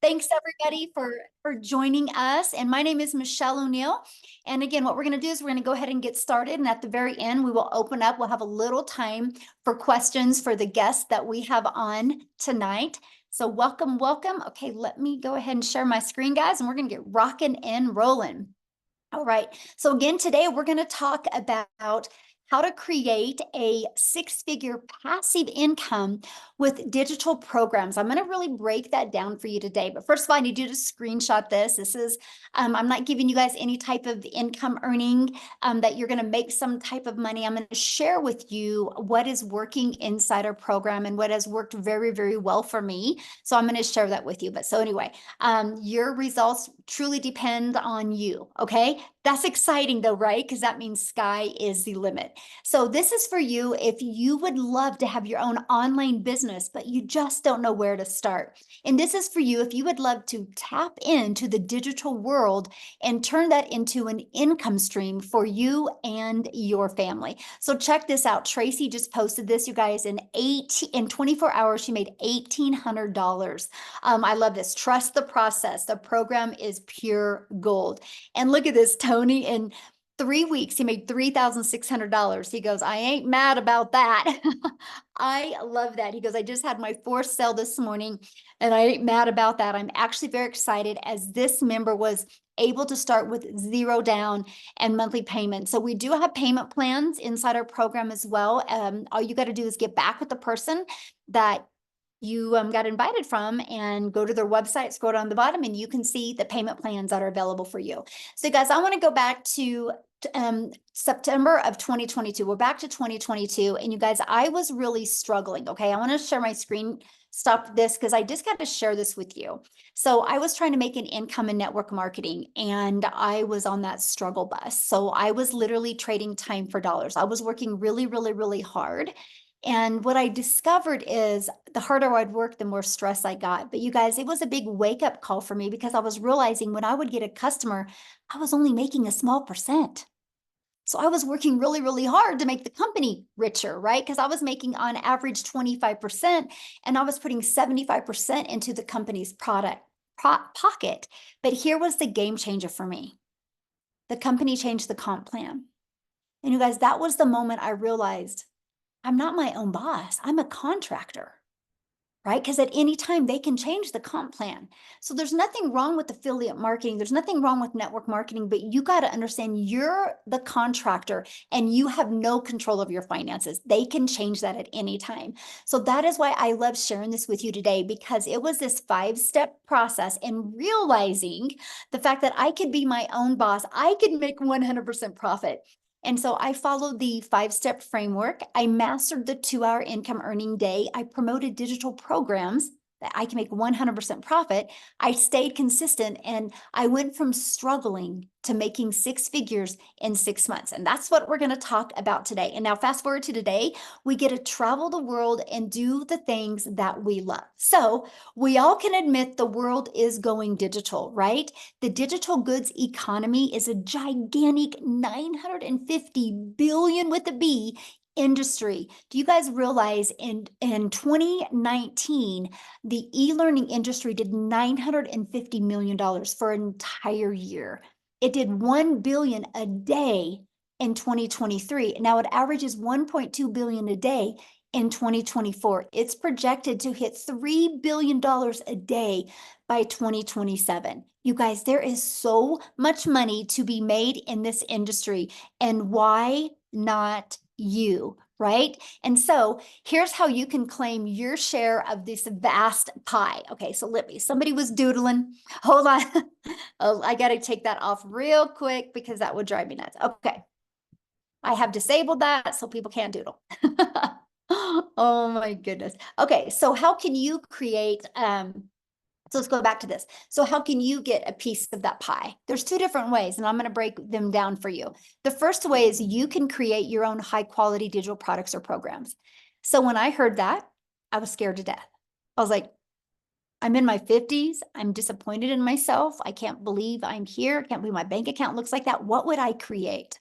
Thanks everybody for joining us. And my name is Michelle O'Neill. And again, what we're going to do is we're going to go ahead and get started. And at the very end, we will open up. We'll have a little time for questions for the guests that we have on tonight. So welcome, welcome. Okay, let me go ahead and share my screen, guys, and we're going to get rocking and rolling. All right. So again, today we're going to talk about how to create a six-figure passive income with digital programs. I'm going to really break that down for you today. But first of all, I need you to screenshot this. This is, I'm not giving you guys any type of income earning that you're going to make some type of money. I'm going to share with you what is working inside our program and what has worked very, very well for me. So I'm going to share that with you. But so anyway, your results truly depend on you. Okay. That's exciting though, right? Because that means sky is the limit. So this is for you if you would love to have your own online business, but you just don't know where to start. And this is for you if you would love to tap into the digital world and turn that into an income stream for you and your family. So check this out. Tracy just posted this, you guys, in 24 hours, she made $1,800. I love this. Trust the process. The program is pure gold. And look at this, Tony, in 3 weeks, he made $3,600. He goes, I ain't mad about that. I love that. He goes, I just had my fourth sale this morning and I ain't mad about that. I'm actually very excited as this member was able to start with zero down and monthly payment. So we do have payment plans inside our program as well. All you got to do is get back with the person that you got invited from and go to their website, scroll down the bottom, and you can see the payment plans that are available for you. So guys, I want to go back to September of 2022. We're back to 2022. And you guys, I was really struggling. Okay. I want to share my screen, stop this because I just got to share this with you. So I was trying to make an income in network marketing and I was on that struggle bus. So I was literally trading time for dollars. I was working really, really, really hard. And what I discovered is the harder I'd work, the more stress I got. But you guys, it was a big wake up call for me because I was realizing when I would get a customer, I was only making a small percent. So I was working really, really hard to make the company richer, right? Because I was making on average 25% and I was putting 75% into the company's pocket. But here was the game changer for me. The company changed the comp plan. And you guys, that was the moment I realized I'm not my own boss. I'm a contractor, right? Because at any time they can change the comp plan. So there's nothing wrong with affiliate marketing. There's nothing wrong with network marketing, but you got to understand you're the contractor and you have no control of your finances. They can change that at any time. So that is why I love sharing this with you today, because it was this 5-step process and realizing the fact that I could be my own boss. I could make 100% profit. And so I followed the 5-step framework. I mastered the 2-hour income earning day. I promoted digital programs that I can make 100% profit. I stayed consistent and I went from struggling to making 6 figures in 6 months. And that's what we're going to talk about today. And now fast forward to today, we get to travel the world and do the things that we love. So we all can admit the world is going digital, right? The digital goods economy is a gigantic 950 billion with a B industry. Do you guys realize in 2019, the e-learning industry did $950 million for an entire year. It did 1 billion a day in 2023. Now it averages 1.2 billion a day in 2024. It's projected to hit $3 billion a day by 2027. You guys, there is so much money to be made in this industry. And why not you? Right? And so here's how you can claim your share of this vast pie. Okay, so let me, somebody was doodling. Hold on. Oh, I got to take that off real quick because that would drive me nuts. Okay. I have disabled that so people can't doodle. Oh my goodness. Okay, so how can you create so let's go back to this. So how can you get a piece of that pie? There's 2 different ways, and I'm going to break them down for you. The first way is you can create your own high quality digital products or programs. So when I heard that, I was scared to death. I was like, I'm in my 50s. I'm disappointed in myself. I can't believe I'm here. I can't believe my bank account looks like that. What would I create?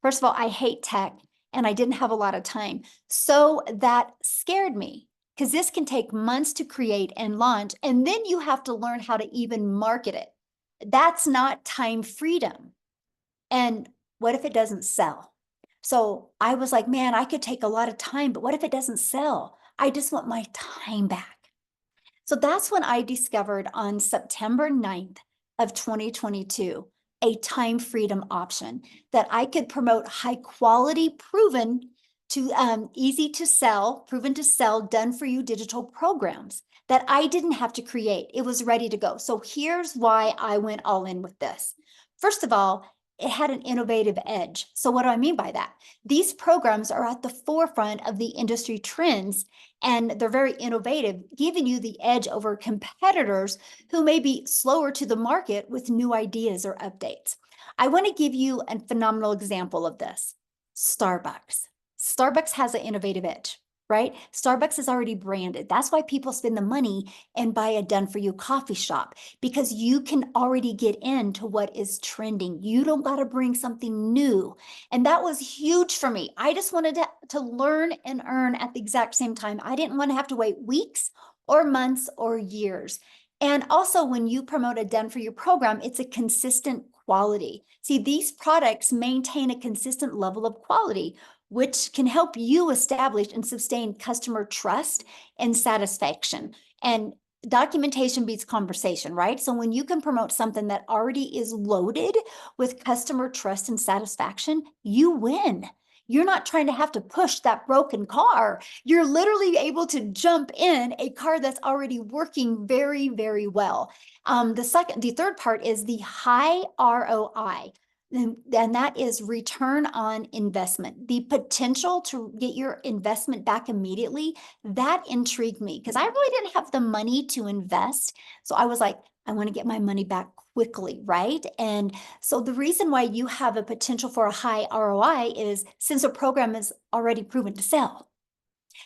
First of all, I hate tech and I didn't have a lot of time. So that scared me. because this can take months to create and launch, and then you have to learn how to even market it. That's not time freedom. And what if it doesn't sell? So I was like, man, I could take a lot of time, but what if it doesn't sell? I just want my time back. So that's when I discovered on September 9th of 2022, a time freedom option that I could promote high quality, easy to sell, proven to sell, done for you digital programs that I didn't have to create. It was ready to go. So here's why I went all in with this. First of all, it had an innovative edge. So what do I mean by that? These programs are at the forefront of the industry trends, and they're very innovative, giving you the edge over competitors who may be slower to the market with new ideas or updates. I want to give you a phenomenal example of this. Starbucks. Starbucks has an innovative edge, right? Starbucks is already branded. That's why people spend the money and buy a done for you coffee shop, because you can already get into what is trending. You don't got to bring something new. And that was huge for me. I just wanted to learn and earn at the exact same time. I didn't want to have to wait weeks or months or years. And also, when you promote a done for you program, it's a consistent quality. See, these products maintain a consistent level of quality, which can help you establish and sustain customer trust and satisfaction. And documentation beats conversation, right? So when you can promote something that already is loaded with customer trust and satisfaction, you win. You're not trying to have to push that broken car. You're literally able to jump in a car that's already working very, very well. The third part is the high ROI. And that is return on investment. The potential to get your investment back immediately, that intrigued me because I really didn't have the money to invest. So I was like, I want to get my money back quickly, right? And so the reason why you have a potential for a high ROI is since a program is already proven to sell.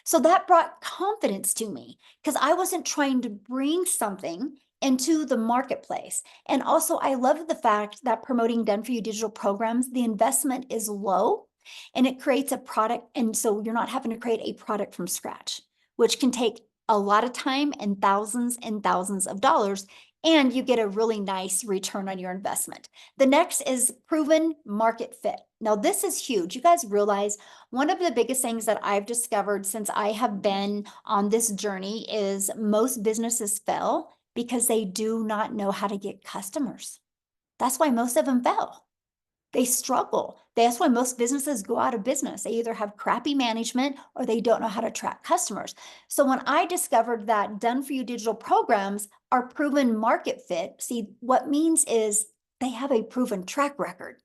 So that brought confidence to me because I wasn't trying to bring something into the marketplace. And also, I love the fact that promoting done for you digital programs, the investment is low and it creates a product. And so you're not having to create a product from scratch, which can take a lot of time and thousands of dollars. And you get a really nice return on your investment. The next is proven market fit. Now, this is huge. You guys realize one of the biggest things that I've discovered since I have been on this journey is most businesses fail because they do not know how to get customers. That's why most of them fail. They struggle. That's why most businesses go out of business. They either have crappy management or they don't know how to attract customers. So when I discovered that done for you digital programs are proven market fit, see, what means is they have a proven track record.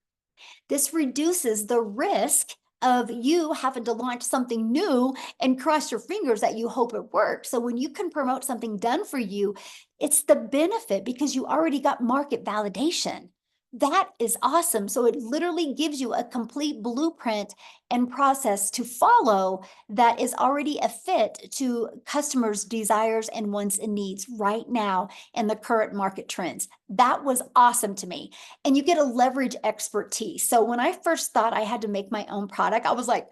This reduces the risk of you having to launch something new and cross your fingers that you hope it works. So when you can promote something done for you, it's the benefit because you already got market validation. That is awesome. So it literally gives you a complete blueprint and process to follow that is already a fit to customers' desires and wants and needs right now in the current market trends. That was awesome to me. And you get a leverage expertise. So when I first thought I had to make my own product, I was like,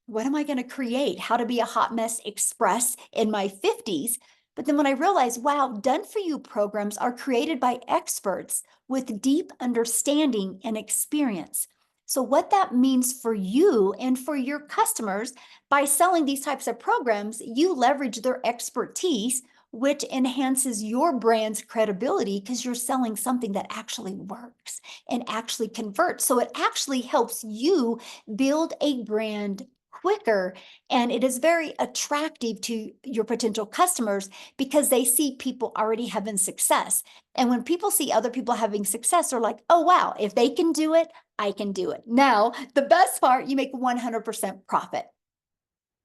what am I going to create? How to be a hot mess express in my 50s. But then when I realized, wow, done for you programs are created by experts with deep understanding and experience. So what that means for you and for your customers, by selling these types of programs, you leverage their expertise, which enhances your brand's credibility because you're selling something that actually works and actually converts. So it actually helps you build a brand quicker, and it is very attractive to your potential customers because they see people already having success. And when people see other people having success, they're like, oh, wow, if they can do it, I can do it. Now, the best part, you make 100% profit.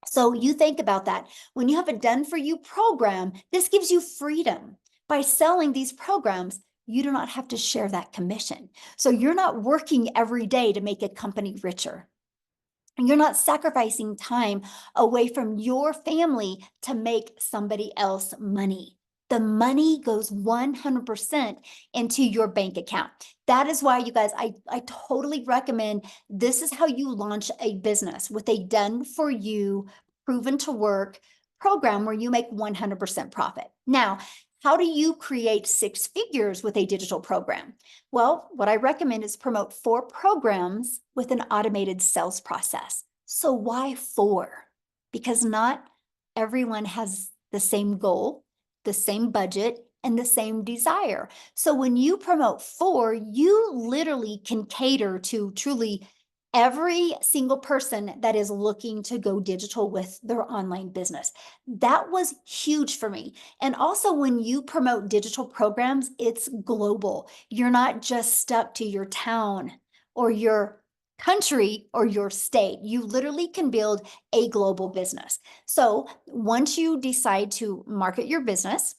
So you think about that. When you have a done for you program, this gives you freedom. By selling these programs, you do not have to share that commission. So you're not working every day to make a company richer. And you're not sacrificing time away from your family to make somebody else money. The money goes 100% into your bank account. That is why, you guys, I totally recommend this is how you launch a business with a done for you, proven to work, program where you make 100% profit. Now, how do you create 6 figures with a digital program? Well, what I recommend is promote 4 programs with an automated sales process. So why 4? Because not everyone has the same goal, the same budget, and the same desire. So when you promote 4, you literally can cater to truly every single person that is looking to go digital with their online business. That was huge for me. And also, when you promote digital programs, it's global. You're not just stuck to your town or your country or your state. You literally can build a global business. So once you decide to market your business,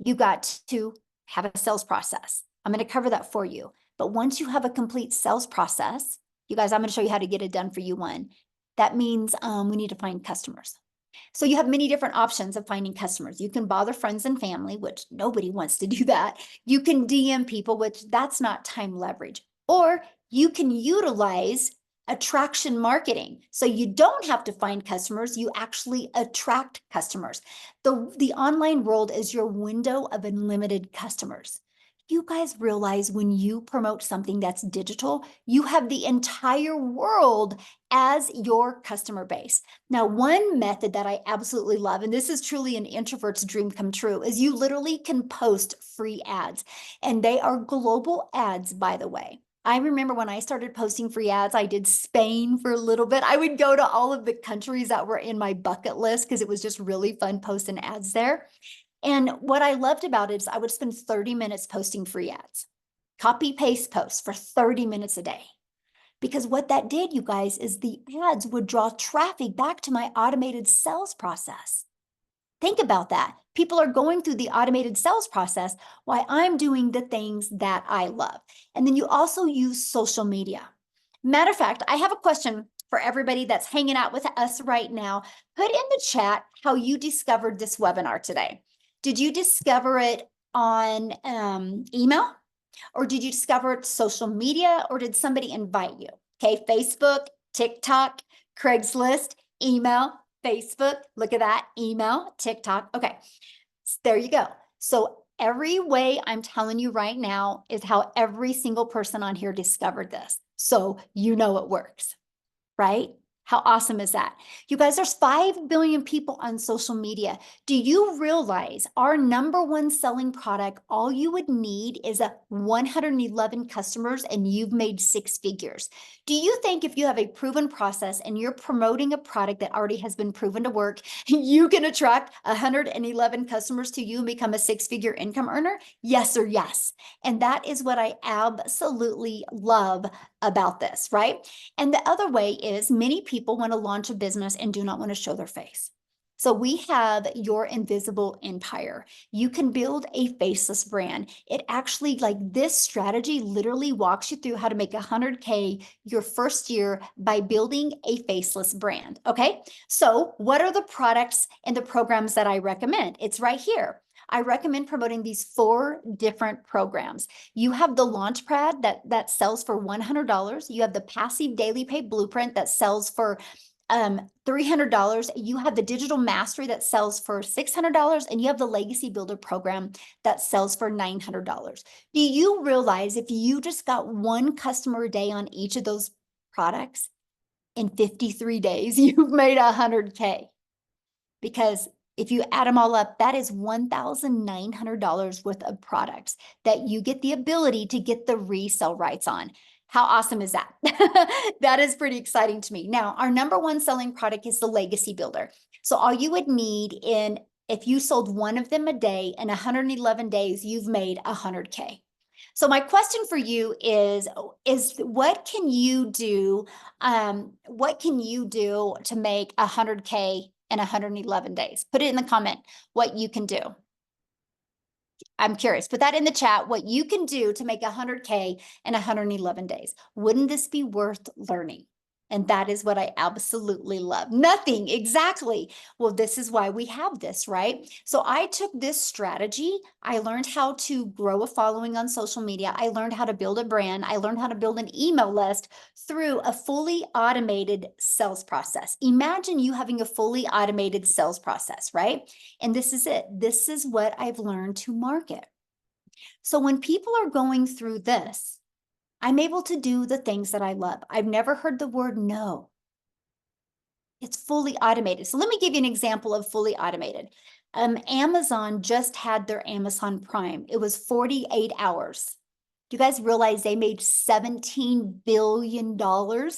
you got to have a sales process. I'm going to cover that for you. But once you have a complete sales process, you guys, I'm going to show you how to get it done for you one. That means we need to find customers. So you have many different options of finding customers. You can bother friends and family, which nobody wants to do that. You can DM people, which that's not time leverage. Or you can utilize attraction marketing. So you don't have to find customers, you actually attract customers. The online world is your window of unlimited customers. You guys realize when you promote something that's digital, you have the entire world as your customer base. Now, one method that I absolutely love, and this is truly an introvert's dream come true, is you literally can post free ads. And they are global ads, by the way. I remember when I started posting free ads, I did Spain for a little bit. I would go to all of the countries that were in my bucket list because it was just really fun posting ads there. And what I loved about it is I would spend 30 minutes posting free ads, copy paste posts for 30 minutes a day. Because what that did, you guys, is the ads would draw traffic back to my automated sales process. Think about that. People are going through the automated sales process while I'm doing the things that I love. And then you also use social media. Matter of fact, I have a question for everybody that's hanging out with us right now. Put in the chat how you discovered this webinar today. Did you discover it on email? Or did you discover it social media? Or did somebody invite you? Okay, Facebook, TikTok, Craigslist, email, Facebook, look at that, email, TikTok. Okay, there you go. So every way I'm telling you right now is how every single person on here discovered this. So you know it works, right? How awesome is that? You guys, there's 5 billion people on social media. Do you realize our #1 selling product, all you would need is 111 customers and you've made 6 figures. Do you think if you have a proven process and you're promoting a product that already has been proven to work, you can attract 111 customers to you and become a 6-figure income earner? Yes or yes. And that is what I absolutely love about this, right? And the other way is many people want to launch a business and do not want to show their face. So we have your invisible empire. You can build a faceless brand. It actually, like this strategy literally walks you through how to make 100K your first year by building a faceless brand. Okay. So what are the products and the programs that I recommend? It's right here. I recommend promoting these 4 different programs. You have the Launchpad that sells for $100. You have the Passive Daily Pay Blueprint that sells for $300. You have the Digital Mastery that sells for $600, and you have the Legacy Builder program that sells for $900. Do you realize if you just got 1 customer a day on each of those products, in 53 days, you've made 100K? Because if you add them all up, that is $1,900 worth of products that you get the ability to get the resale rights on. How awesome is that? That is pretty exciting to me. Now, our #1 selling product is the Legacy Builder. So all you would need if you sold 1 of them a day in 111 days, you've made 100K. So my question for you is what can you do? What can you do to make 100K in 111 days? Put it in the comment what you can do. I'm curious. Put that in the chat, what you can do to make 100K in 111 days. Wouldn't this be worth learning? And that is what I absolutely love. Nothing, exactly. Well, this is why we have this, right? So I took this strategy. I learned how to grow a following on social media. I learned how to build a brand. I learned how to build an email list through a fully automated sales process. Imagine you having a fully automated sales process, right? And this is it. This is what I've learned to market. So when people are going through this, I'm able to do the things that I love. I've never heard the word no. It's fully automated. So let me give you an example of fully automated. Amazon just had their Amazon Prime. It was 48 hours. Do you guys realize they made $17 billion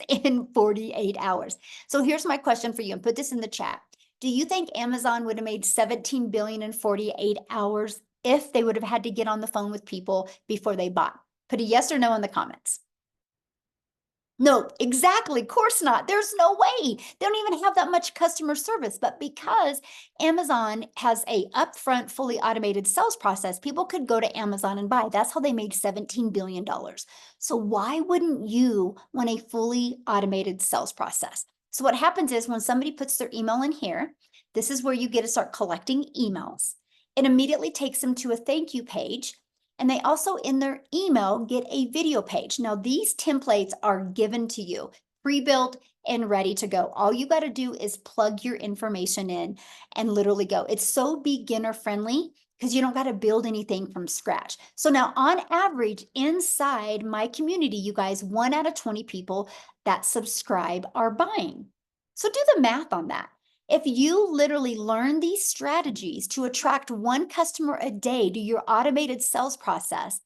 in 48 hours? So here's my question for you, and put this in the chat. Do you think Amazon would have made 17 billion in 48 hours if they would have had to get on the phone with people before they bought? Put a yes or no in the comments. No, exactly. Of course not. There's no way. They don't even have that much customer service. But because Amazon has a upfront, fully automated sales process, people could go to Amazon and buy. That's how they made $17 billion. So why wouldn't you want a fully automated sales process? So what happens is when somebody puts their email in here, this is where you get to start collecting emails. It immediately takes them to a thank you page. And they also in their email get a video page. Now these templates are given to you, pre-built and ready to go. All you got to do is plug your information in and literally go. It's so beginner friendly because you don't got to build anything from scratch. So now on average inside my community, you guys, 1 out of 20 people that subscribe are buying. So do the math on that. If you literally learn these strategies to attract 1 customer a day to your automated sales process,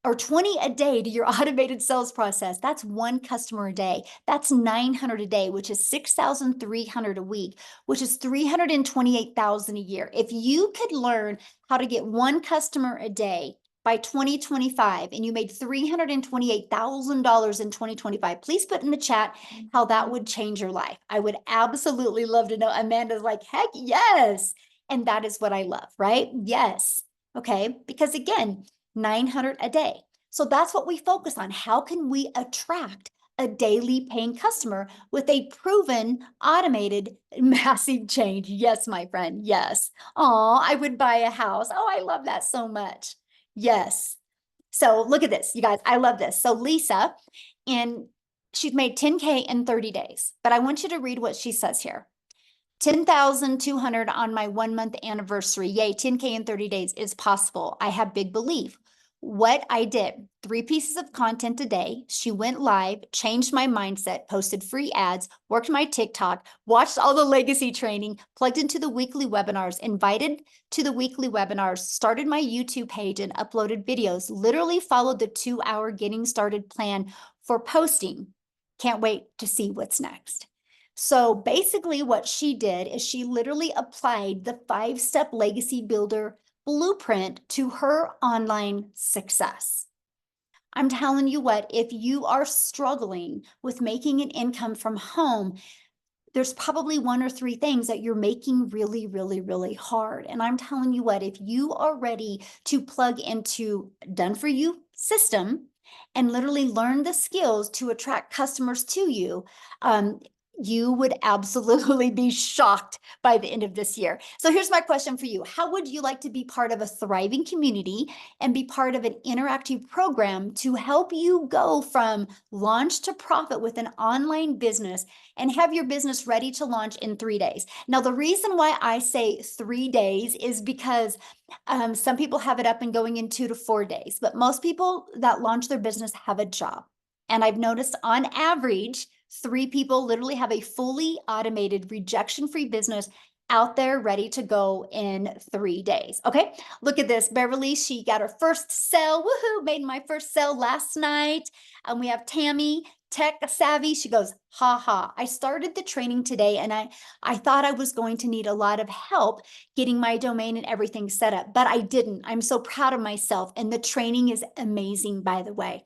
or 20 a day to your automated sales process, that's 1 customer a day. That's 900 a day, which is 6,300 a week, which is 328,000 a year. If you could learn how to get 1 customer a day by 2025 and you made $328,000 in 2025, please put in the chat how that would change your life. I would absolutely love to know. Amanda's like, heck yes. And that is what I love, right? Yes. Okay. Because again, 900 a day. So that's what we focus on. How can we attract a daily paying customer with a proven automated massive change? Yes, my friend. Yes. Oh, I would buy a house. Oh, I love that so much. Yes. So look at this, you guys. I love this. So Lisa, and she's made 10K in 30 days, but I want you to read what she says here. 10,200 on my 1-month anniversary. Yay, 10K in 30 days is possible. I have big belief. What I did, 3 pieces of content a day. She went live, changed my mindset, posted free ads, worked my TikTok, watched all the legacy training, plugged into the weekly webinars, invited to the weekly webinars, started my YouTube page and uploaded videos, literally followed the 2-hour getting started plan for posting. Can't wait to see what's next. So basically what she did is she literally applied the 5-step legacy builder blueprint to her online success. I'm telling you what, if you are struggling with making an income from home, there's probably 1 or 3 things that you're making really, really, really hard. And I'm telling you what, if you are ready to plug into done for you system and literally learn the skills to attract customers to you, you would absolutely be shocked by the end of this year. So here's my question for you. How would you like to be part of a thriving community and be part of an interactive program to help you go from launch to profit with an online business and have your business ready to launch in 3 days? Now, the reason why I say 3 days is because some people have it up and going in 2 to 4 days, but most people that launch their business have a job. And I've noticed on average, 3 people literally have a fully automated rejection-free business out there ready to go in 3 days. Okay, look at this. Beverly, she got her first sale. Woohoo, made my first sale last night. And we have Tammy, tech savvy. She goes, ha ha. I started the training today and I thought I was going to need a lot of help getting my domain and everything set up, but I didn't. I'm so proud of myself. And the training is amazing, by the way.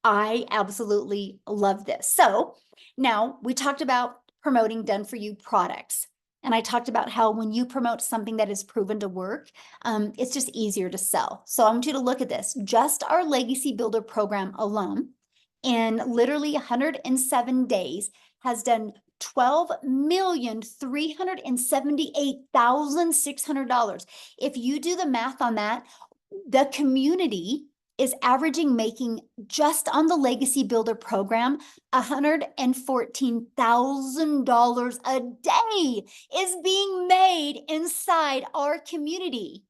I absolutely love this. So now we talked about promoting done for you products. And I talked about how when you promote something that is proven to work, it's just easier to sell. So I want you to look at this. Just our Legacy Builder program alone, in literally 107 days, has done $12,378,600. If you do the math on that, the community is averaging making just on the Legacy Builder program $114,000 a day is being made inside our community.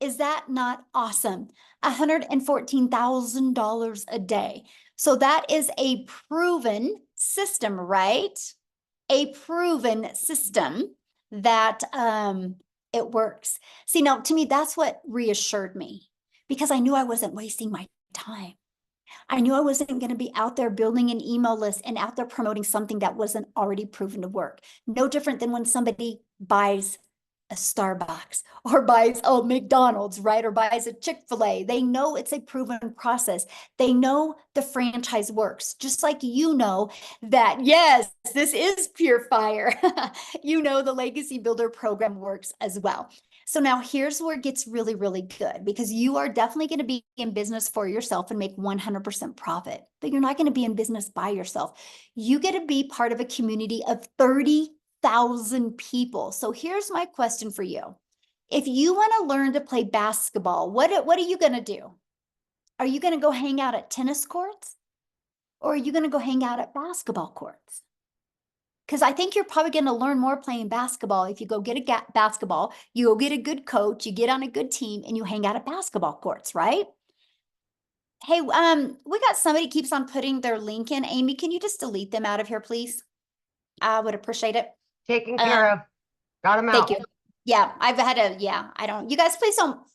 Is that not awesome? $114,000 a day. So that is a proven system, right? A proven system that it works. See, now to me, that's what reassured me, because I knew I wasn't wasting my time. I knew I wasn't going to be out there building an email list and out there promoting something that wasn't already proven to work. No different than when somebody buys a Starbucks or buys McDonald's, right? Or buys a Chick-fil-A. They know it's a proven process. They know the franchise works, just like you know that, yes, this is pure fire. You know the Legacy Builder program works as well. So now here's where it gets really, really good, because you are definitely going to be in business for yourself and make 100% profit, but you're not going to be in business by yourself. You get to be part of a community of 30,000 people. So here's my question for you. If you want to learn to play basketball, what are you going to do? Are you going to go hang out at tennis courts, or are you going to go hang out at basketball courts? Because I think you're probably going to learn more playing basketball if you go get a basketball, you go get a good coach, you get on a good team, and you hang out at basketball courts, right? Hey, we got somebody keeps on putting their link in. Amy, can you just delete them out of here, please? I would appreciate it. Taken care of. Got them out. Thank you. Yeah, I've had a, you guys,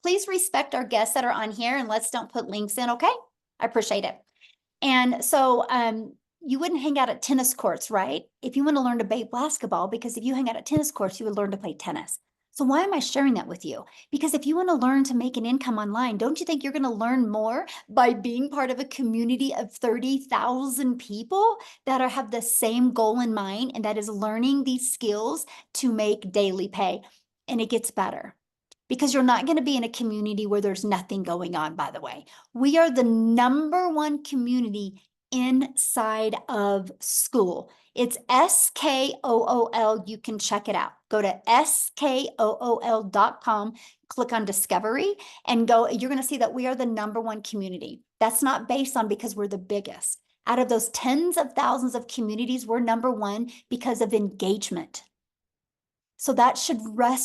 please respect our guests that are on here, and let's don't put links in, okay? I appreciate it. And so, you wouldn't hang out at tennis courts, right? If you want to learn to play basketball, because if you hang out at tennis courts, you would learn to play tennis. So why am I sharing that with you? Because if you want to learn to make an income online, don't you think you're going to learn more by being part of a community of 30,000 people that have the same goal in mind, and that is learning these skills to make daily pay? And it gets better, because you're not going to be in a community where there's nothing going on, by the way. We are the #1 community inside of school. It's SKOOL. You can check it out. Go to SKOOL.com, click on Discovery, and go. You're going to see that we are the #1 community. That's not based on because we're the biggest. Out of those tens of thousands of communities, we're #1 because of engagement. So that should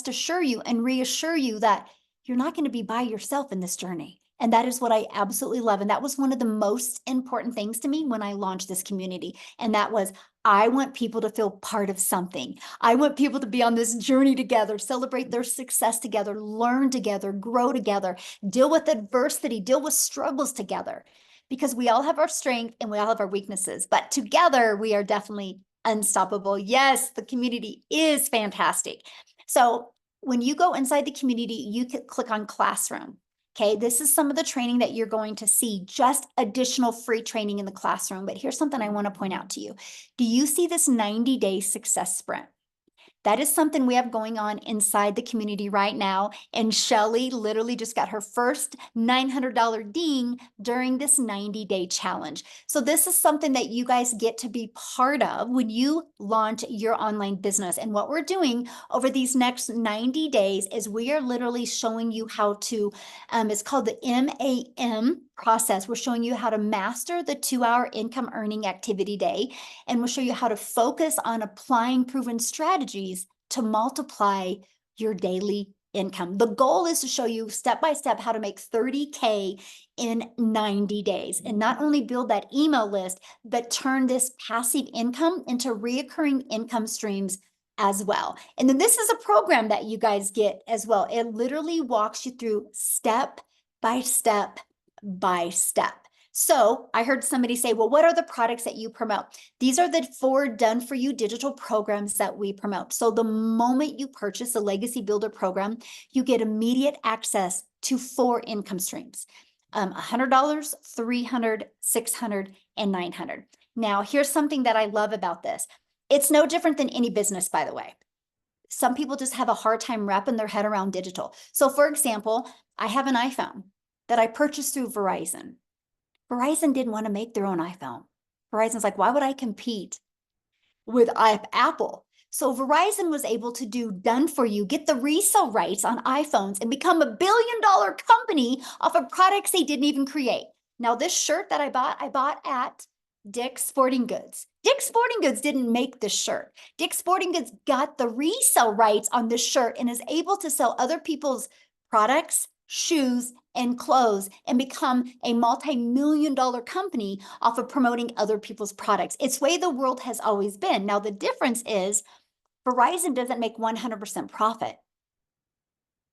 assure you and reassure you that you're not going to be by yourself in this journey. And that is what I absolutely love. And that was one of the most important things to me when I launched this community. And that was, I want people to feel part of something. I want people to be on this journey together, celebrate their success together, learn together, grow together, deal with adversity, deal with struggles together. Because we all have our strength and we all have our weaknesses, but together we are definitely unstoppable. Yes, the community is fantastic. So when you go inside the community, you can click on Classroom. Okay, this is some of the training that you're going to see, just additional free training in the classroom. But here's something I want to point out to you. Do you see this 90-day success sprint? That is something we have going on inside the community right now. And Shelly literally just got her first $900 ding during this 90-day challenge. So this is something that you guys get to be part of when you launch your online business. And what we're doing over these next 90 days is we are literally showing you how to, it's called the MAM process. We're showing you how to master the 2-hour income earning activity day. And we'll show you how to focus on applying proven strategies to multiply your daily income. The goal is to show you step by step how to make 30K in 90 days, and not only build that email list, but turn this passive income into reoccurring income streams as well. And then this is a program that you guys get as well. It literally walks you through step by step by step. So I heard somebody say, well, what are the products that you promote? These are the 4 done-for-you digital programs that we promote. So the moment you purchase a Legacy Builder program, you get immediate access to 4 income streams, $100, $300, $600, and $900. Now, here's something that I love about this. It's no different than any business, by the way. Some people just have a hard time wrapping their head around digital. So for example, I have an iPhone that I purchased through Verizon. Verizon didn't want to make their own iPhone. Verizon's like, why would I compete with Apple. So Verizon was able to do done for you, get the resale rights on iPhones and become $1 billion company off of products they didn't even create. Now, this shirt that I bought at Dick's Sporting Goods. Dick's Sporting Goods didn't make this shirt. Dick's Sporting Goods got the resale rights on this shirt and is able to sell other people's products, shoes, and clothes and become a multi-million-dollar company off of promoting other people's products. It's the way the world has always been. Now, the difference is Verizon doesn't make 100% profit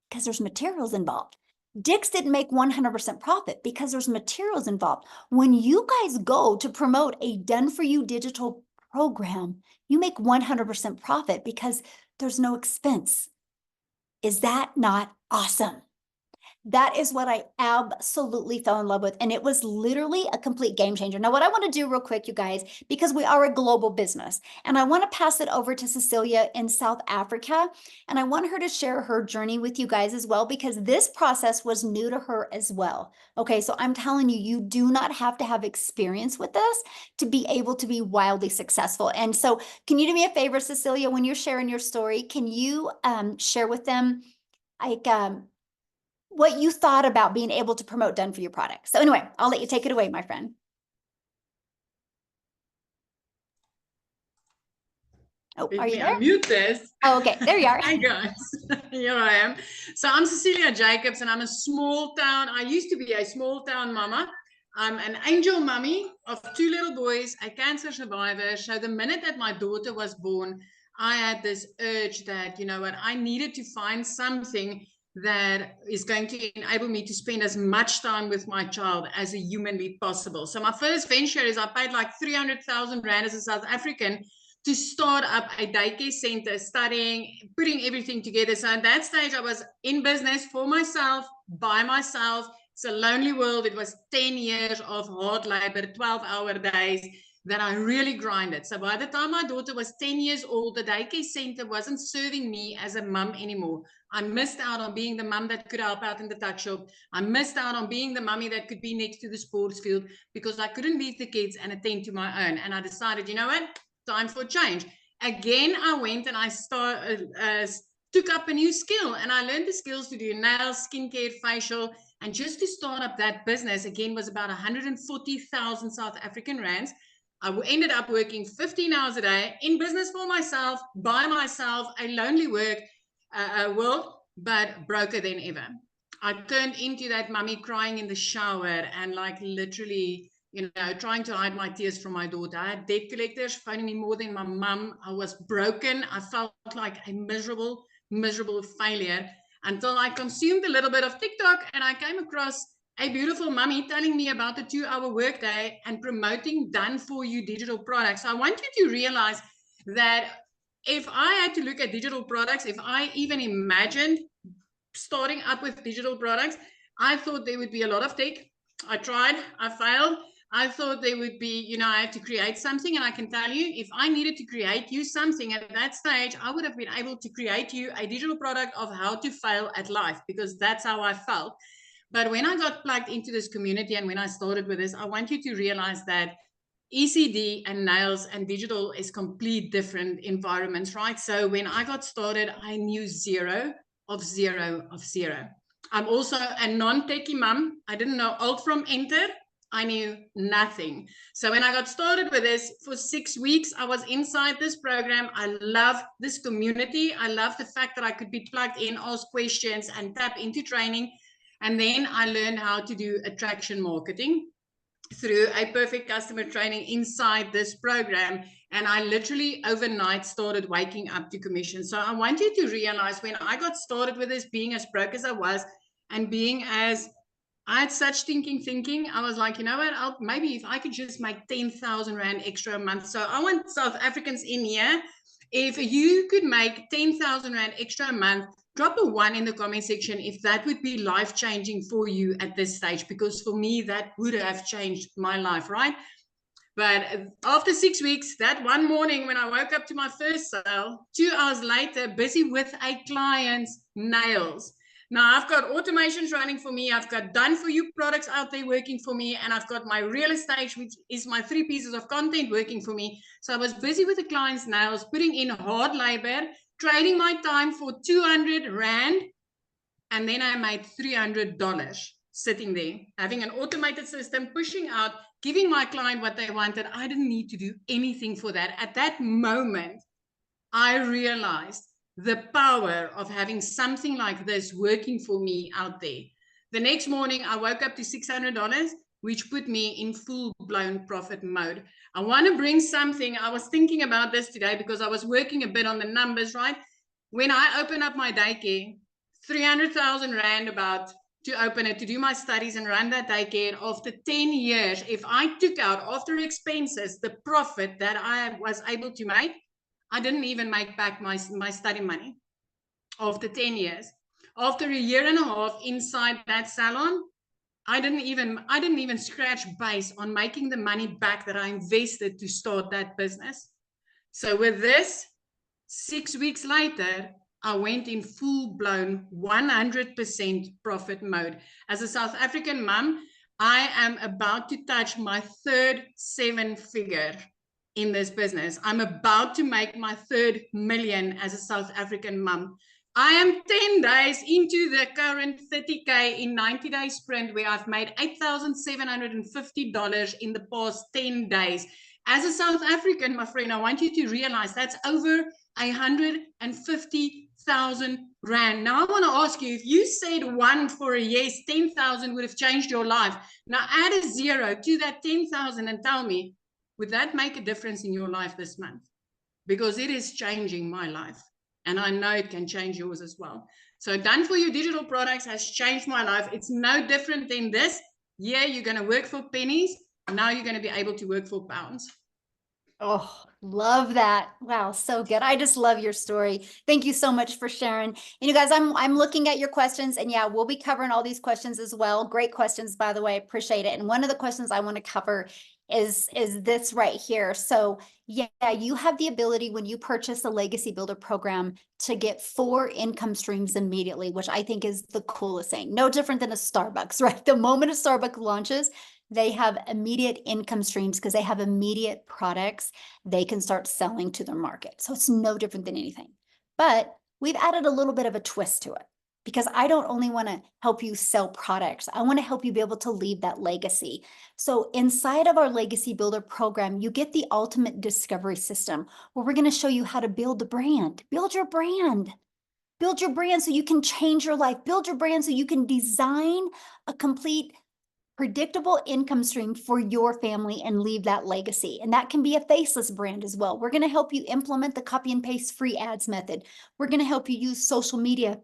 because there's materials involved. Dick's didn't make 100% profit because there's materials involved. When you guys go to promote a done-for-you digital program, you make 100% profit because there's no expense. Is that not awesome? That is what I absolutely fell in love with. And it was literally a complete game changer. Now, what I want to do real quick, you guys, because we are a global business, and I want to pass it over to Cecilia in South Africa. And I want her to share her journey with you guys as well, because this process was new to her as well. Okay, so I'm telling you, you do not have to have experience with this to be able to be wildly successful. And so can you do me a favor, Cecilia, when you're sharing your story, can you share with them like what you thought about being able to promote done for you products? So anyway, I'll let you take it away, my friend. Oh, are you there? Mute this. Oh, okay, there you are. Hi guys, here I am. So I'm Cecilia Jacobs and I'm a small town. I used to be a small town mama. I'm an angel mummy of 2 little boys, a cancer survivor. So the minute that my daughter was born, I had this urge that, you know what, I needed to find something that is going to enable me to spend as much time with my child as a humanly possible. So my first venture is I paid like 300,000 Rand as a South African to start up a daycare center, studying, putting everything together. So at that stage, I was in business for myself, by myself. It's a lonely world. It was 10 years of hard labor, 12-hour days that I really grinded. So by the time my daughter was 10 years old, the daycare center wasn't serving me as a mum anymore. I missed out on being the mum that could help out in the tuck shop. I missed out on being the mummy that could be next to the sports field because I couldn't leave the kids and attend to my own. And I decided, you know what? Time for change. Again, I went and I took up a new skill and I learned the skills to do nails, skincare, facial, and just to start up that business again was about 140,000 South African rands. I ended up working 15 hours a day in business for myself, by myself, a lonely world, but broker than ever. I turned into that mummy crying in the shower and like literally, you know, trying to hide my tears from my daughter. I had debt collectors phoning me more than my mum. I was broken. I felt like a miserable failure until I consumed a little bit of TikTok and I came across a beautiful mummy telling me about the 2-hour workday and promoting done for you digital products. So I want you to realize that if I had to look at digital products, if I even imagined starting up with digital products, I thought there would be a lot of tech. I tried, I failed. I thought there would be, you know, I had to create something. And I can tell you, if I needed to create you something at that stage, I would have been able to create you a digital product of how to fail at life, because that's how I felt. But when I got plugged into this community and when I started with this, I want you to realize that ECD and nails and digital is complete different environments, right? So when I got started, I knew zero of zero. I'm also a non-techie mom. I didn't know alt from enter. I knew nothing. So when I got started with this for 6 weeks, I was inside this program. I love this community. I love the fact that I could be plugged in, ask questions and tap into training. And then I learned how to do attraction marketing through a perfect customer training inside this program. And I literally overnight started waking up to commission. So I want you to realize when I got started with this, being as broke as I was and being as I had such thinking, I was like, you know what, maybe if I could just make 10,000 Rand extra a month. So I want South Africans in here. If you could make 10,000 Rand extra a month, drop a 1 in the comment section if that would be life-changing for you at this stage, because for me, that would have changed my life, right? But after 6 weeks, that one morning when I woke up to my first sale, 2 hours later, busy with a client's nails. Now I've got automations running for me. I've got done for you products out there working for me. And I've got my real estate, which is my 3 pieces of content working for me. So I was busy with the client's nails, putting in hard labor, trading my time for 200 Rand. And then I made $300 sitting there, having an automated system, pushing out, giving my client what they wanted. I didn't need to do anything for that. At that moment, I realized the power of having something like this working for me out there. The next morning, I woke up to $600, which put me in full-blown profit mode. I want to bring something. I was thinking about this today because I was working a bit on the numbers, right? When I open up my daycare, 300,000 Rand about to open it, to do my studies and run that daycare. After 10 years, if I took out after expenses, the profit that I was able to make, I didn't even make back my study money after 10 years. After a year and a half inside that salon, I didn't even scratch base on making the money back that I invested to start that business. So with this, 6 weeks later, I went in full-blown 100% profit mode. As a South African mom, I am about to touch my third 7-figure in this business. I'm about to make my third million as a South African mom. I am 10 days into the current 30K in 90-day sprint where I've made $8,750 in the past 10 days. As a South African, my friend, I want you to realize that's over 150,000 Rand. Now I want to ask you, if you said one for a yes, 10,000 would have changed your life. Now add a 0 to that 10,000 and tell me, would that make a difference in your life this month? Because it is changing my life. And I know it can change yours as well. So Done For You digital products has changed my life. It's no different than this. Yeah, you're going to work for pennies. Now you're going to be able to work for pounds. Oh, love that. Wow, so good. I just love your story. Thank you so much for sharing. And you guys, I'm looking at your questions, and yeah, we'll be covering all these questions as well. Great questions, by the way. Appreciate it. And one of the questions I want to cover is this right here. So yeah, you have the ability when you purchase a Legacy Builder program to get 4 income streams immediately, which I think is the coolest thing. No different than a Starbucks, right? The moment a Starbucks launches, they have immediate income streams because they have immediate products they can start selling to their market. So it's no different than anything. But we've added a little bit of a twist to it, because I don't only want to help you sell products. I want to help you be able to leave that legacy. So inside of our Legacy Builder program, you get the ultimate discovery system where we're going to show you how to build the brand, build your brand. Build your brand so you can change your life. Build your brand so you can design a complete predictable income stream for your family and leave that legacy. And that can be a faceless brand as well. We're going to help you implement the copy and paste free ads method. We're going to help you use social media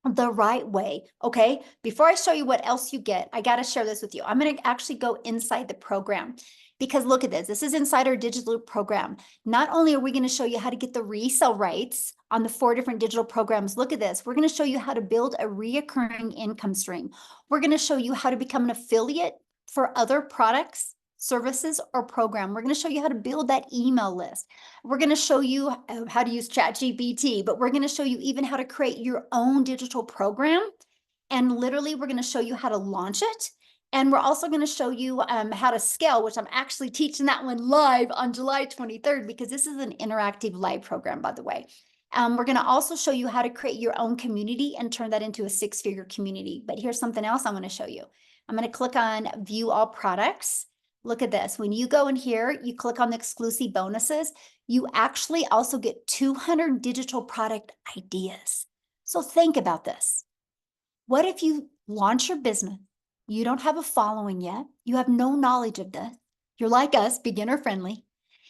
the right way. Okay. Before I show you what else you get, I got to share this with you. I'm going to actually go inside the program, because look at this. This is inside our digital program. Not only are we going to show you how to get the resale rights on the 4 different digital programs, look at this. We're going to show you how to build a reoccurring income stream. We're going to show you how to become an affiliate for other products, services, or program. We're going to show you how to build that email list. We're going to show you how to use ChatGPT, but we're going to show you even how to create your own digital program. And literally, we're going to show you how to launch it. And we're also going to show you how to scale, which I'm actually teaching that one live on July 23rd, because this is an interactive live program, by the way. We're going to also show you how to create your own community and turn that into a 6-figure community. But here's something else I'm going to show you. I'm going to click on View All Products. Look at this. When you go in here, you click on the exclusive bonuses, you actually also get 200 digital product ideas. So think about this. What if you launch your business? You don't have a following yet. You have no knowledge of this. You're like us, beginner friendly.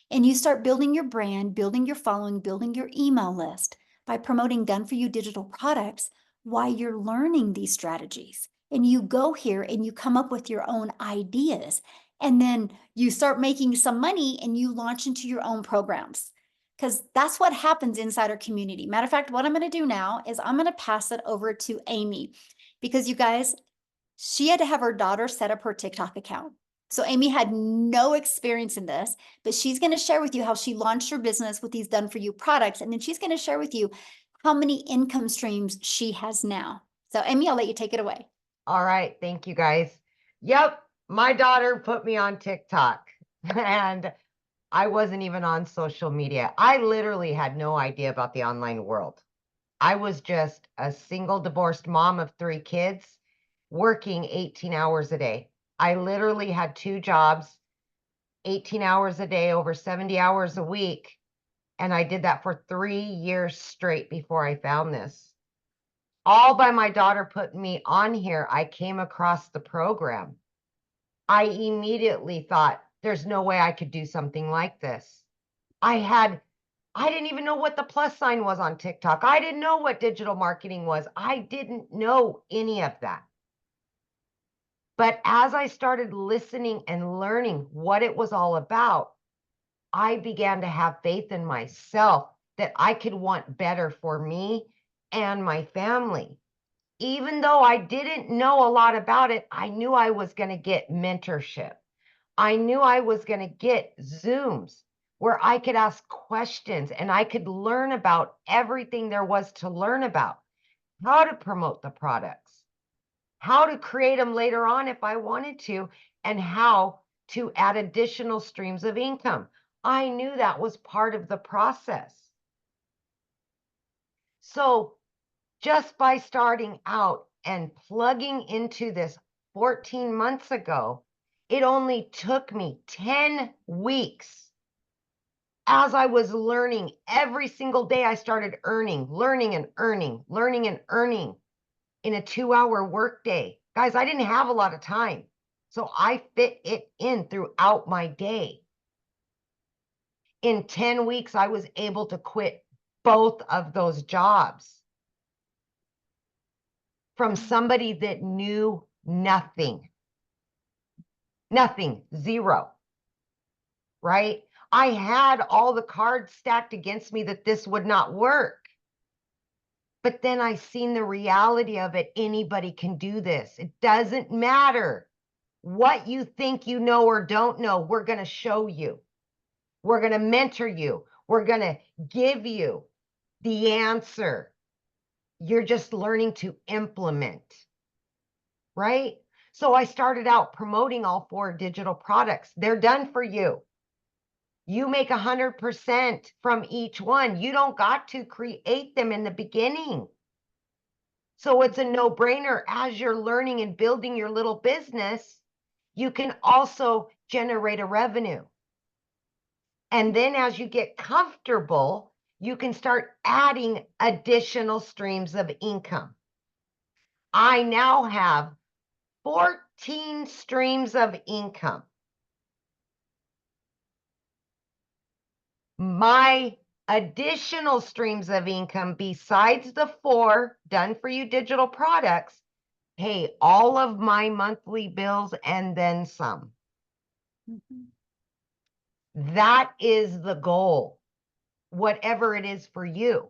And you start building your brand, building your following, building your email list by promoting Done For You digital products while you're learning these strategies. And you go here and you come up with your own ideas. And then you start making some money and you launch into your own programs. Because that's what happens inside our community. Matter of fact, what I'm going to do now is I'm going to pass it over to Amy. Because you guys, she had to have her daughter set up her TikTok account. So Amy had no experience in this, but she's going to share with you how she launched her business with these Done For You products. And then she's going to share with you how many income streams she has now. So Amy, I'll let you take it away. All right. Thank you, guys. Yep. My daughter put me on TikTok and I wasn't even on social media. I literally had no idea about the online world. I was just a single divorced mom of 3 kids working 18 hours a day. I literally had 2 jobs, 18 hours a day, over 70 hours a week. And I did that for 3 years straight before I found this. All by my daughter putting me on here, I came across the program. I immediately thought, there's no way I could do something like this. I didn't even know what the plus sign was on TikTok. I didn't know what digital marketing was. I didn't know any of that. But as I started listening and learning what it was all about, I began to have faith in myself that I could want better for me and my family. Even though I didn't know a lot about it, I knew I was going to get mentorship. I knew I was going to get Zooms where I could ask questions and I could learn about everything there was to learn about, how to promote the products, how to create them later on if I wanted to, and how to add additional streams of income. I knew that was part of the process. So just by starting out and plugging into this 14 months ago, it only took me 10 weeks. As I was learning every single day, I started learning and earning in a 2-hour workday. Guys, I didn't have a lot of time, so I fit it in throughout my day. In 10 weeks, I was able to quit both of those jobs from somebody that knew nothing, zero, right? I had all the cards stacked against me that this would not work. But then I seen the reality of it. Anybody can do this. It doesn't matter what you think you know or don't know. We're going to show you. We're going to mentor you. We're going to give you the answer. You're just learning to implement, right? So I started out promoting all 4 digital products. They're done for you. You make 100% from each one. You don't got to create them in the beginning. So it's a no-brainer. As you're learning and building your little business, you can also generate a revenue. And then as you get comfortable, you can start adding additional streams of income. I now have 14 streams of income. My additional streams of income besides the 4 done for you digital products pay all of my monthly bills and then some. That is the goal, whatever it is for you.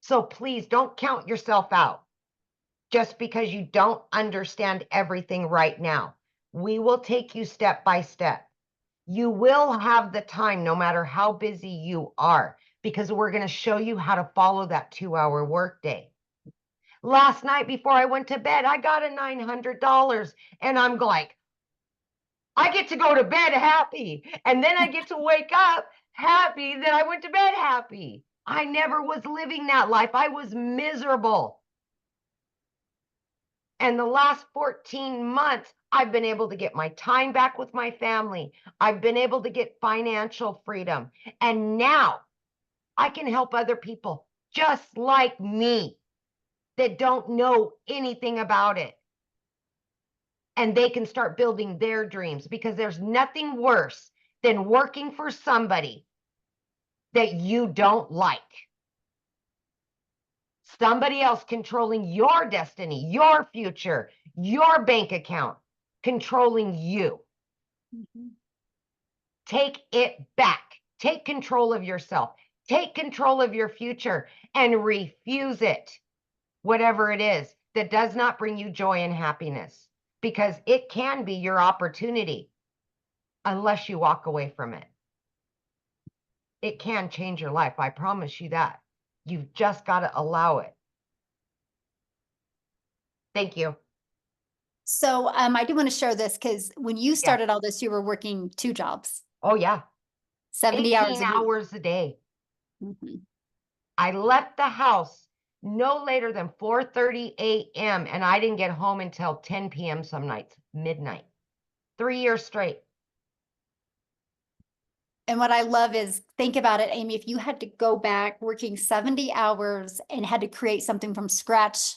So please don't count yourself out just because you don't understand everything right now. We will take you step by step. You will have the time no matter how busy you are, because we're going to show you how to follow that 2-hour workday. Last night before I went to bed, I got a $900 and I'm like, I get to go to bed happy. And then I get to wake up happy that I went to bed happy. I never was living that life. I was miserable. And the last 14 months, I've been able to get my time back with my family. I've been able to get financial freedom. And now I can help other people just like me that don't know anything about it. And they can start building their dreams, because there's nothing worse than working for somebody that you don't like. Somebody else controlling your destiny, your future, your bank account, controlling you. Take it back. Take control of yourself. Take control of your future and refuse it, whatever it is that does not bring you joy and happiness, because it can be your opportunity unless you walk away from it. It can change your life. I promise you that. You've just got to allow it. Thank you. So I do want to share this because when you started all this, you were working 2 jobs, Oh, yeah. 70 hours 18 a week. hours a day. Mhm. I left the house no later than 4:30 a.m. and I didn't get home until 10 p.m. some nights, midnight. 3 years straight. And what I love is, think about it, Amy, if you had to go back working 70 hours and had to create something from scratch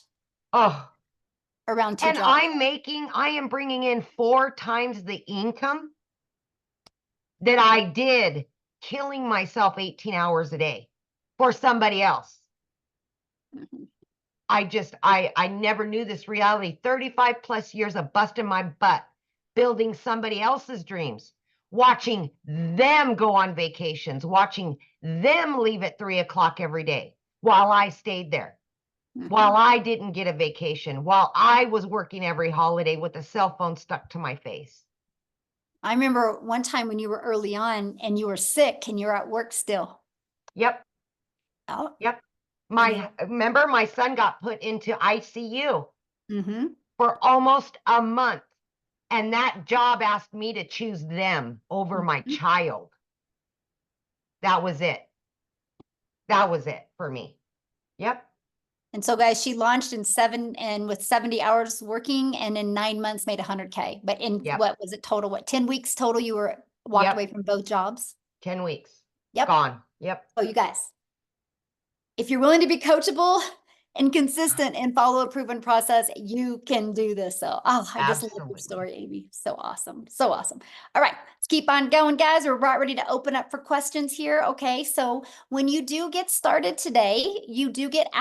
Oh, around 2 and jobs. I am bringing in 4 times the income that I did killing myself 18 hours a day for somebody else. Mhm. I never knew this reality. 35 plus years of busting my butt, building somebody else's dreams, watching them go on vacations, watching them leave at 3 o'clock every day while I stayed there, while I didn't get a vacation, while I was working every holiday with a cell phone stuck to my face. I remember one time when you were early on and you were sick and you were at work still. Yep. Oh. Yep. then- Remember my son got put into ICU Mhm. for almost a month. And that job asked me to choose them over my Mhm. child. That was it. That was it for me. Yep. And so guys, she launched with 70 hours working and in 9 months made 100K. But in Yep. what was it total? What, 10 weeks total you were walked Yep. away from both jobs? 10 weeks. Yep. Gone. Yep. Oh, you guys, if you're willing to be coachable and consistent and follow a proven process, you can do this. So, I just love your Absolutely. story, Amy. So awesome. So awesome. All right, let's keep on going, guys. We're about ready to open up for questions here. Okay, so when you do get started today, you do get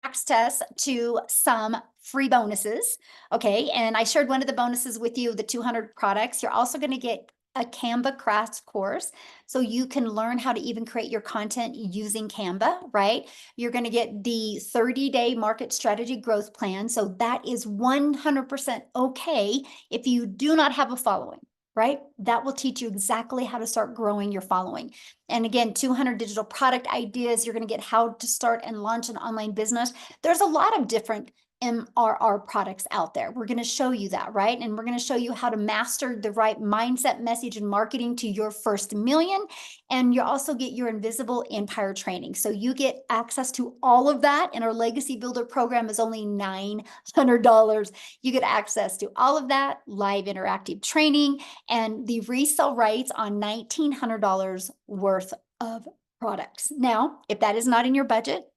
access to some free bonuses. Okay, and I shared one of the bonuses with you, the 200 products. You're also going to get a Canva crash course so you can learn how to even create your content using Canva, right? You're going to get the 30-day market strategy growth plan. So that is 100% okay if you do not have a following, right? That will teach you exactly how to start growing your following. And again, 200 digital product ideas. You're going to get how to start and launch an online business. There's a lot of different MRR products out there. We're going to show you that, right? And we're going to show you how to master the right mindset, message, and marketing to your first million. And you also get your Invisible Empire training. So you get access to all of that. And our Legacy Builder program is only $900. You get access to all of that, live interactive training, and the resale rights on $1,900 worth of products. Now, if that is not in your budget,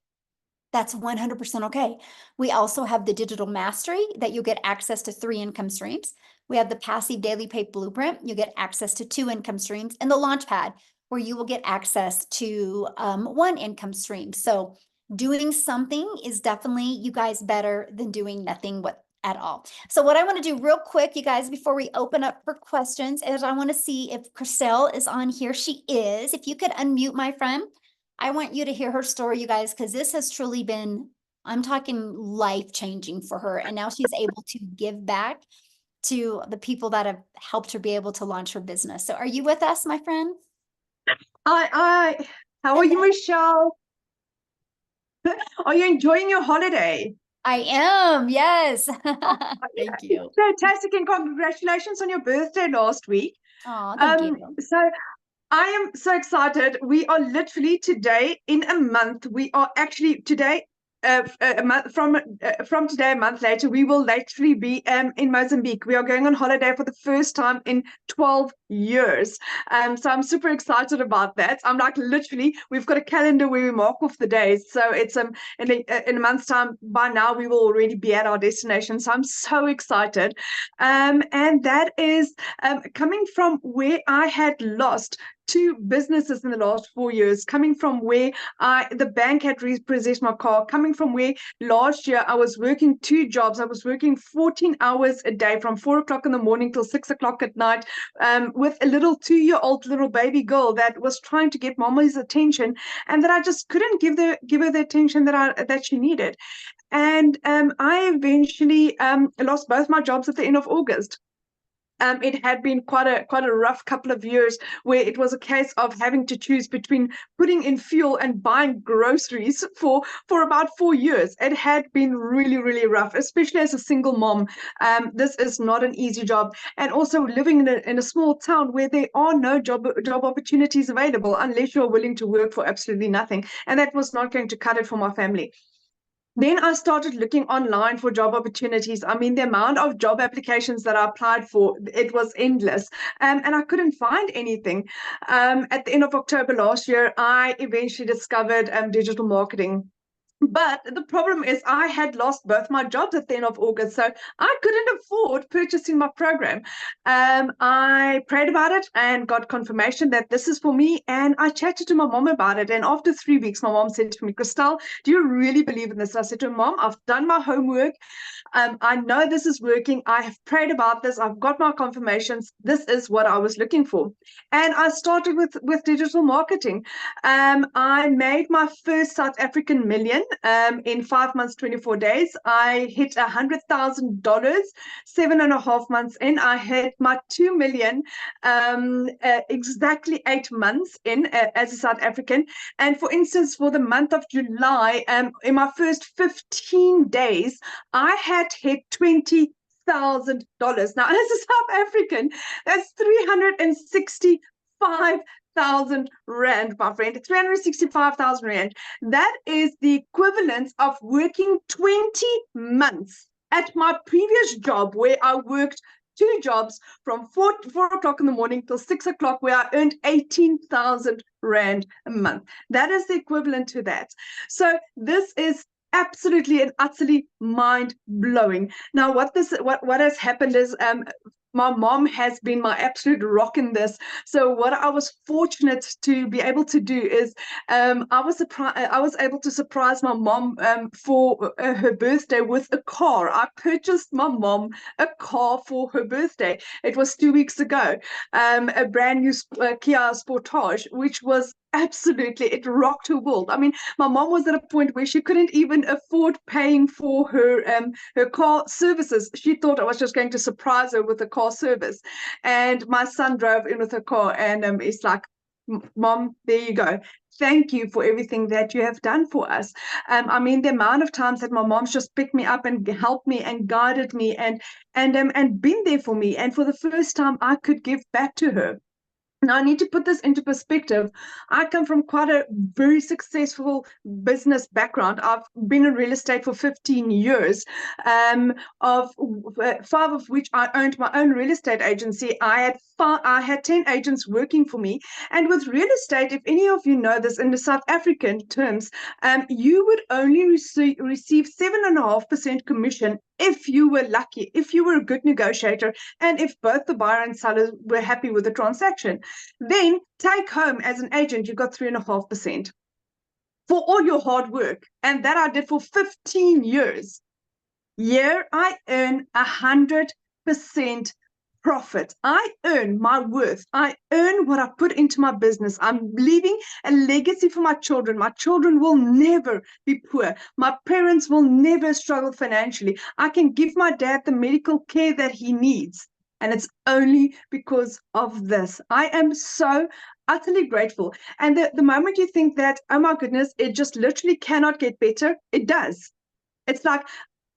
that's 100% okay. We also have the digital mastery that you'll get access to 3 income streams. We have the passive daily pay blueprint. You get access to 2 income streams, and the Launchpad, where you will get access to 1 income stream. So doing something is definitely, you guys, better than doing nothing at all. So what I want to do real quick, you guys, before we open up for questions, is I want to see if Chriselle is on here. She is. If you could unmute, my friend. I want you to hear her story, you guys, because this has truly been, I'm talking life-changing for her. And now she's able to give back to the people that have helped her be able to launch her business. So are you with us, my friend? How are you, Michelle? Are you enjoying your holiday? I am, yes. Thank you. Fantastic, and congratulations on your birthday last week. Oh, thank you. So I am so excited. We are literally today in a month. We are actually today, a month from today, a month later, we will literally be in Mozambique. We are going on holiday for the first time in 12 years. So I'm super excited about that. I'm like, literally, we've got a calendar where we mark off the days. So it's in a month's time. By now, we will already be at our destination. So I'm so excited. And that is coming from where I had lost 2 businesses in the last 4 years, coming from where the bank had repossessed my car, coming from where last year I was working 2 jobs. I was working 14 hours a day from 4 o'clock in the morning till 6 o'clock at night, with a little 2-year-old little baby girl that was trying to get mama's attention, and that I just couldn't give her the attention that she needed. And I eventually lost both my jobs at the end of August. It had been quite a rough couple of years where it was a case of having to choose between putting in fuel and buying groceries for about 4 years. It had been really, really rough, especially as a single mom. This is not an easy job, and also living in a small town where there are no job opportunities available unless you're willing to work for absolutely nothing, and that was not going to cut it for my family. Then I started looking online for job opportunities. I mean, the amount of job applications that I applied for, it was endless. And I couldn't find anything. At the end of October last year, I eventually discovered digital marketing. But the problem is I had lost both my jobs at the end of August, so I couldn't afford purchasing my program. I prayed about it and got confirmation that this is for me, and I chatted to my mom about it. And after 3 weeks, my mom said to me, Christelle, do you really believe in this? I said to her, Mom, I've done my homework. I know this is working. I have prayed about this. I've got my confirmations. This is what I was looking for. And I started with digital marketing. I made my first South African million in 5 months, 24 days. I hit $100,000, 7.5 months in. I hit my 2 million exactly 8 months in as a South African. And for instance, for the month of July, in my first 15 days, I had hit $20,000. Now, as a South African, that's 365,000 Rand, my friend. 365,000 Rand. That is the equivalent of working 20 months at my previous job, where I worked 2 jobs from 4 o'clock in the morning till 6 o'clock, where I earned 18,000 Rand a month. That is the equivalent to that. So this is absolutely and utterly mind-blowing. Now, what has happened is my mom has been my absolute rock in this. So what I was fortunate to be able to do is I was able to surprise my mom for her birthday with a car. I purchased my mom a car for her birthday. It was 2 weeks ago, a brand new Kia Sportage, which was absolutely, it rocked her world. I mean, my mom was at a point where she couldn't even afford paying for her car services. She thought I was just going to surprise her with a car service. And my son drove in with her car, and it's like, Mom, there you go. Thank you for everything that you have done for us. I mean, the amount of times that my mom's just picked me up and helped me and guided me and been there for me. And for the first time, I could give back to her. Now, I need to put this into perspective. I come from quite a very successful business background. I've been in real estate for 15 years, of 5 of which I owned my own real estate agency. I had 10 agents working for me. And with real estate, if any of you know this in the South African terms, you would only receive 7.5% commission if you were lucky, if you were a good negotiator, and if both the buyer and seller were happy with the transaction. Then take home as an agent, you got 3.5% for all your hard work. And that I did for 15 years. Here I earn 100% profit. I earn my worth. I earn what I put into my business. I'm leaving a legacy for my children. My children will never be poor. My parents will never struggle financially. I can give my dad the medical care that he needs. And it's only because of this. I am so utterly grateful. And the moment you think that, oh my goodness, it just literally cannot get better, it does. It's like,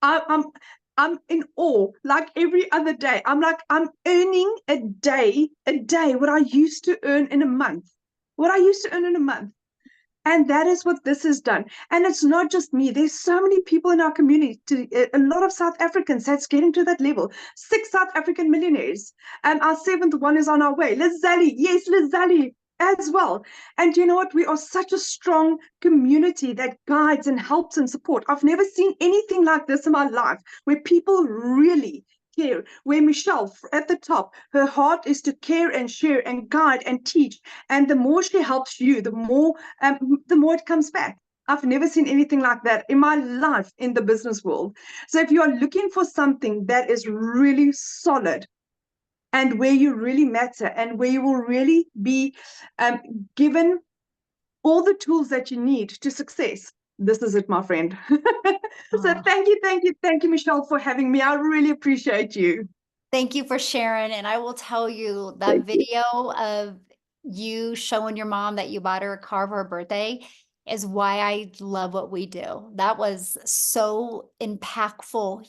I'm in awe, like every other day. I'm earning a day what I used to earn in a month. And that is what this has done. And it's not just me. There's so many people in our community, a lot of South Africans that's getting to that level. 6 South African millionaires. And our 7th one is on our way. Lizali, yes, Lizali as well. And you know what? We are such a strong community that guides and helps and support. I've never seen anything like this in my life, where people really care, where Michelle at the top, her heart is to care and share and guide and teach. And the more she helps you, the more it comes back. I've never seen anything like that in my life in the business world. So if you are looking for something that is really solid, and where you really matter, and where you will really be given all the tools that you need to success, this is it, my friend. So thank you, Michelle, for having me. I really appreciate you. Thank you for sharing. And I will tell you that video of you showing your mom that you bought her a car for her birthday is why I love what we do. That was so impactful,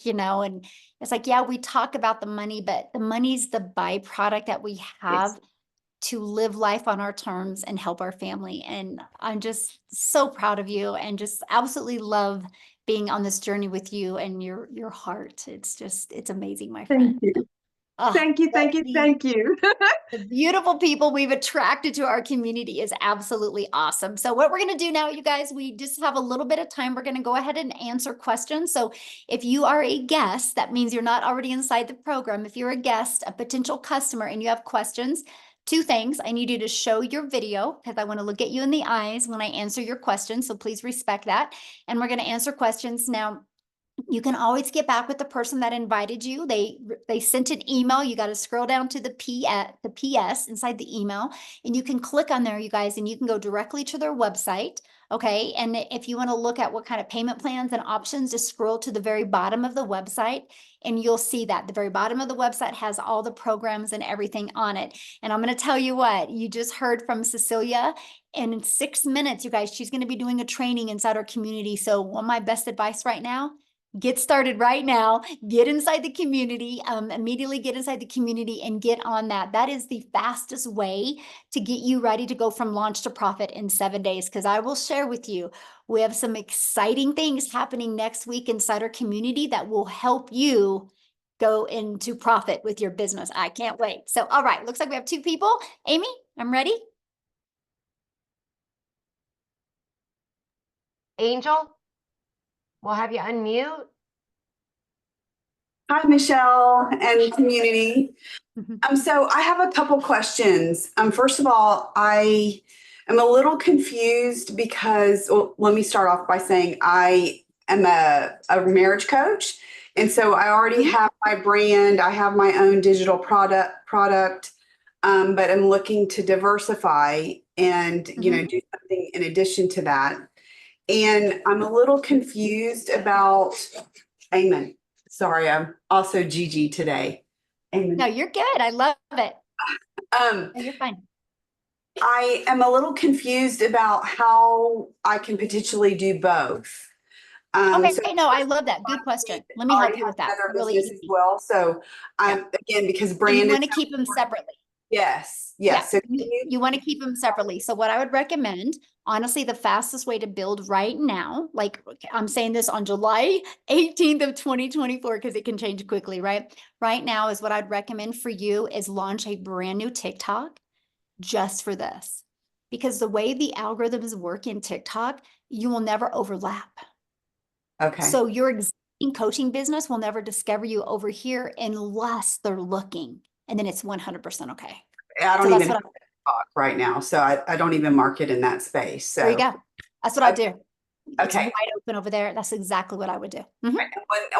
and it's like, yeah, we talk about the money, but the money's the byproduct that we have to live life on our terms and help our family. And I'm just so proud of you and just absolutely love being on this journey with you and your heart. It's amazing, my Thank friend. you. Oh, Thank you. Thank you. the- Thank you. The beautiful people we've attracted to our community is absolutely awesome. So what we're going to do now, you guys, we just have a little bit of time. We're going to go ahead and answer questions. So if you are a guest, that means you're not already inside the program. If you're a guest, a potential customer, and you have questions, two things. I need you to show your video because I want to look at you in the eyes when I answer your questions. So please respect that. And we're going to answer questions now. You can always get back with the person that invited you. They sent an email. You got to scroll down to the PS inside the email, and you can click on there, you guys, and you can go directly to their website. Okay. And if you want to look at what kind of payment plans and options, just scroll to the very bottom of the website and you'll see that the very bottom of the website has all the programs and everything on it. And I'm going to tell you what, you just heard from Cecilia. And in 6 minutes, you guys, she's going to be doing a training inside our community. So one of my best advice right now, get started right now, get inside the community, immediately get inside the community and get on that. That is the fastest way to get you ready to go from launch to profit in 7 days. Because I will share with you, we have some exciting things happening next week inside our community that will help you go into profit with your business. I can't wait. So, all right, looks like we have 2 people. Amy, I'm ready. Angel, we'll have you unmute. Hi, Michelle and community. Mhm. So I have a couple questions. First of all, I am a little confused because, well, let me start off by saying I am a marriage coach. And so I already have my brand. I have my own digital product, but I'm looking to diversify and, do something in addition to that. And I'm a little confused about, amen. Sorry, I'm also Gigi today. Amen. No, you're good. I love it. Um, No, you're fine. I am a little confused about how I can potentially do both. Okay, So no, I love that. Good question. Let me help already you have with that. another Really business as easy. well. So I'm again because So you brand is want to keep them separately. yes. Yeah, So you want to keep them separately. So what I would recommend, honestly, the fastest way to build right now, like I'm saying this on July 18th of 2024, because it can change quickly, right? Right now is what I'd recommend for you is launch a brand new TikTok just for this. Because the way the algorithms work in TikTok, you will never overlap. okay. So your existing coaching business will never discover you over here unless they're looking. And then it's 100% okay. I don't So that's even what talk right now. So I don't even market in that space. So there you go. That's what I do. It's Okay. wide open over there. That's exactly what I would do. Mhm.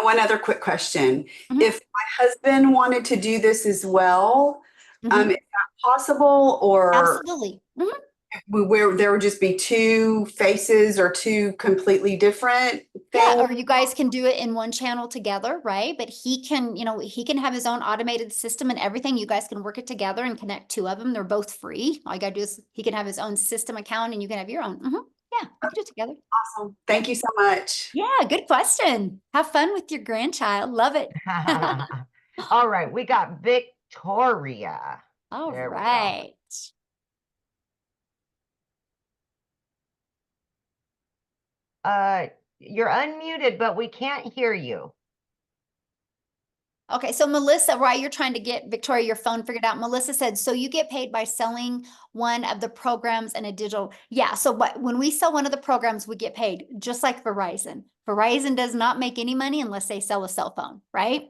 One other quick question. Mhm. If my husband wanted to do this as well, Mhm. is that possible or Absolutely. Mhm. where there would just be two faces or two completely different Yeah, things? or you guys can do it in one channel together, right? But he can, he can have his own automated system and everything. You guys can work it together and connect 2 of them. They're both free. All you gotta do is he can have his own system account and you can have your own. Yeah, you can do it together. Awesome. Thank you so much. Yeah, good question. Have fun with your grandchild. Love it. All right, we got Victoria. All There we go. right. You're unmuted, but we can't hear you. Okay, so Melissa, right, you're trying to get Victoria your phone figured out. Melissa said, so you get paid by selling one of the programs in a digital. Yeah, so when we sell one of the programs, we get paid just like Verizon. Verizon does not make any money unless they sell a cell phone, right?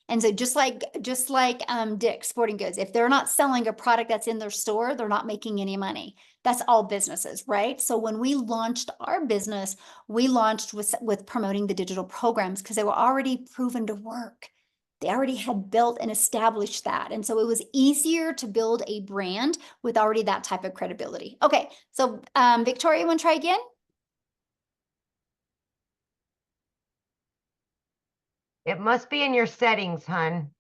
And so just like Dick's Sporting Goods, if they're not selling a product that's in their store, they're not making any money. That's all businesses, right? So when we launched our business, we launched with promoting the digital programs because they were already proven to work. They already had built and established that. And so it was easier to build a brand with already that type of credibility. Okay, so Victoria, you want to try again? It must be in your settings, hun.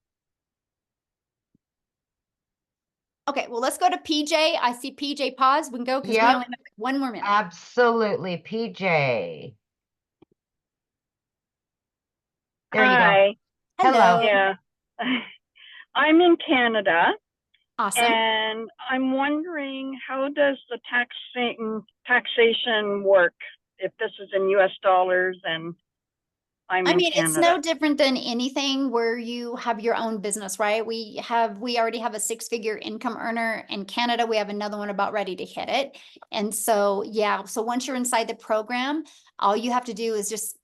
Okay, well, let's go to PJ. I see PJ pause. We can go because we Yep. only have 1 more minute. Absolutely. PJ. There you go. Hi. Hello. Yeah. I'm in Canada Awesome. and I'm wondering, how does the taxation work if this is in US dollars and I'm I in mean, it's Canada? no different than anything where you have your own business, right? We already have a 6-figure income earner in Canada. We have another one about ready to hit it. And so, yeah, so once you're inside the program, all you have to do is just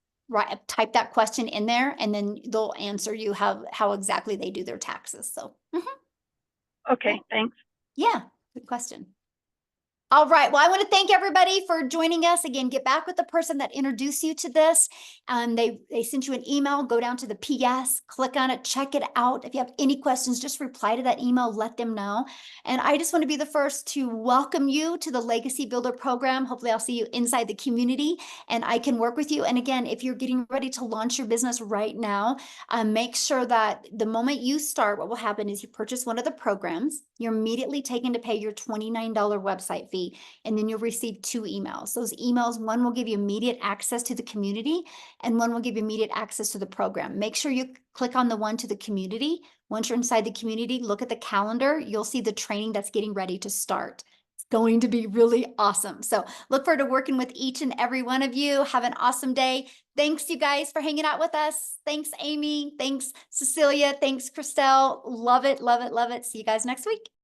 type that question in there, and then they'll answer you how exactly they do their taxes. So, Okay, thanks. yeah, good question. All right. Well, I want to thank everybody for joining us. Again, get back with the person that introduced you to this. They sent you an email. Go down to the PS, click on it, check it out. If you have any questions, just reply to that email, let them know. And I just want to be the first to welcome you to the Legacy Builder program. Hopefully I'll see you inside the community and I can work with you. And again, if you're getting ready to launch your business right now, make sure that the moment you start, what will happen is you purchase one of the programs, you're immediately taken to pay your $29 website fee, and then you'll receive 2 emails. Those emails, one will give you immediate access to the community and one will give you immediate access to the program. Make sure you click on the one to the community. Once you're inside the community, look at the calendar. You'll see the training that's getting ready to start. It's going to be really awesome. So look forward to working with each and every one of you. Have an awesome day. Thanks, you guys, for hanging out with us. Thanks, Amy. Thanks, Cecilia. Thanks, Christelle. Love it, love it, love it. See you guys next week.